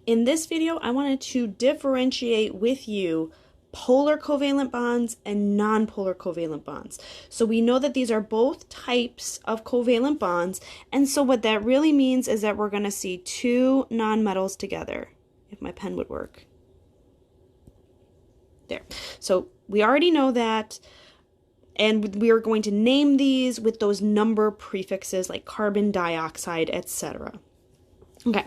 In this video, I wanted to differentiate with you polar covalent bonds and nonpolar covalent bonds. So we know that these are both types of covalent bonds, and so what that really means is that we're going to see two nonmetals together, if my pen would work. There. So we already know that, and we are going to name these with those number prefixes like carbon dioxide, etc. Okay,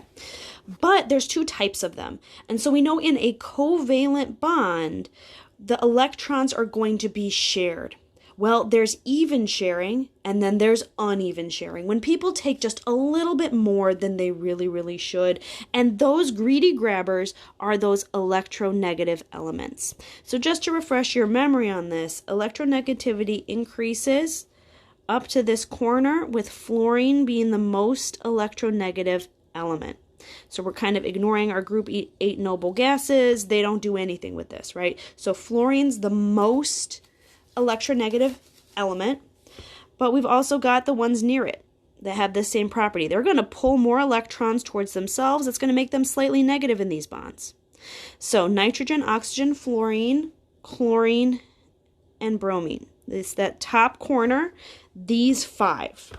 but there's two types of them. And so we know in a covalent bond, the electrons are going to be shared. Well, there's even sharing, and then there's uneven sharing. When people take just a little bit more than they really should, and those greedy grabbers are those electronegative elements. So just to refresh your memory on this, electronegativity increases up to this corner, with fluorine being the most electronegative element. So we're kind of ignoring our group 8 noble gases. They don't do anything with this, right? So fluorine's the most electronegative element, but we've also got the ones near it that have the same property. They're going to pull more electrons towards themselves. It's going to make them slightly negative in these bonds. So nitrogen, oxygen, fluorine, chlorine, and bromine. It's that top corner, these 5.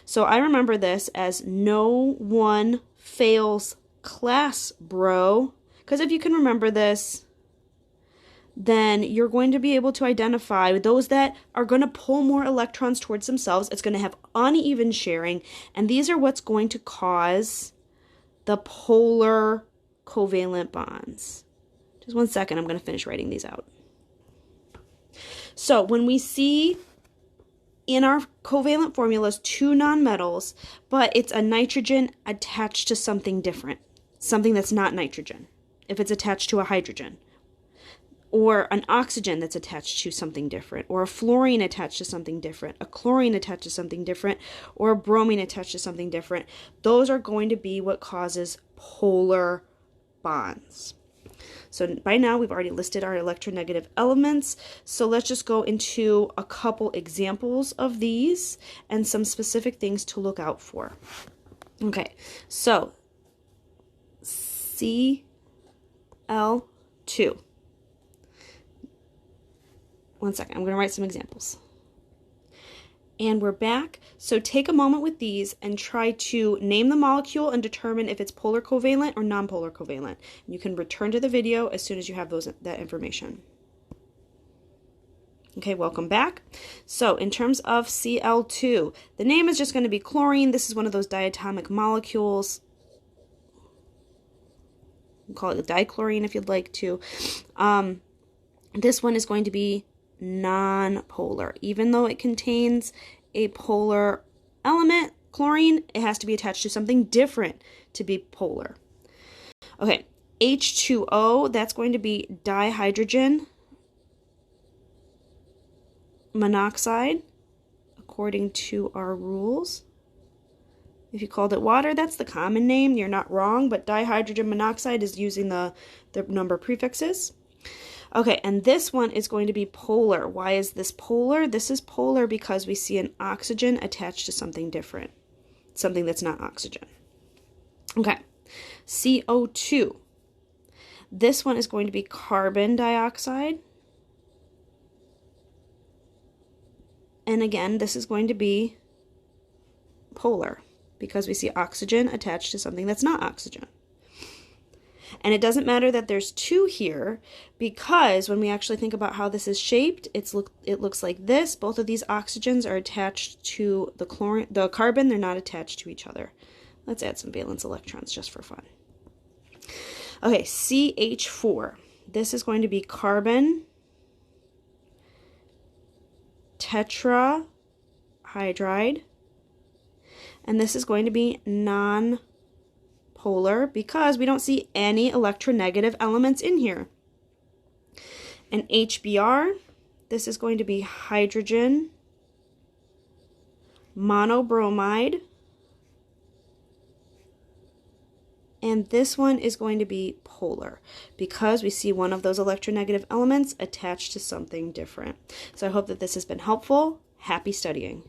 So I remember this as no one fails class, bro. Because if you can remember this, then you're going to be able to identify those that are going to pull more electrons towards themselves. It's going to have uneven sharing, and these are what's going to cause the polar covalent bonds. Just one second, I'm going to finish writing these out. So when we see in our covalent formulas 2 nonmetals, but it's a nitrogen attached to something different, something that's not nitrogen, if it's attached to a hydrogen, or an oxygen that's attached to something different, or a fluorine attached to something different, a chlorine attached to something different, or a bromine attached to something different, those are going to be what causes polar bonds. So by now we've already listed our electronegative elements, so let's just go into a couple examples of these and some specific things to look out for. Okay, so Cl2. One second, I'm going to write some examples. And we're back. So take a moment with these and try to name the molecule and determine if it's polar covalent or nonpolar covalent. You can return to the video as soon as you have that information. Okay, welcome back. So in terms of Cl2, the name is just going to be chlorine. This is one of those diatomic molecules. You can call it dichlorine if you'd like to. This one is going to be nonpolar. Even though it contains a polar element, chlorine, it has to be attached to something different to be polar. Okay, H2O, that's going to be dihydrogen monoxide, according to our rules. If you called it water, that's the common name. You're not wrong, but dihydrogen monoxide is using the number prefixes. Okay, and this one is going to be polar. Why is this polar? This is polar because we see an oxygen attached to something different, something that's not oxygen. Okay, CO2. This one is going to be carbon dioxide. And again, this is going to be polar because we see oxygen attached to something that's not oxygen. And it doesn't matter that there's 2 here, because when we actually think about how this is shaped, it looks like this. Both of these oxygens are attached to the carbon. They're not attached to each other. Let's add some valence electrons just for fun. Okay, CH4. This is going to be carbon tetrahydride. And this is going to be nonpolar because we don't see any electronegative elements in here. And HBr, this is going to be hydrogen monobromide. And this one is going to be polar because we see one of those electronegative elements attached to something different. So I hope that this has been helpful. Happy studying.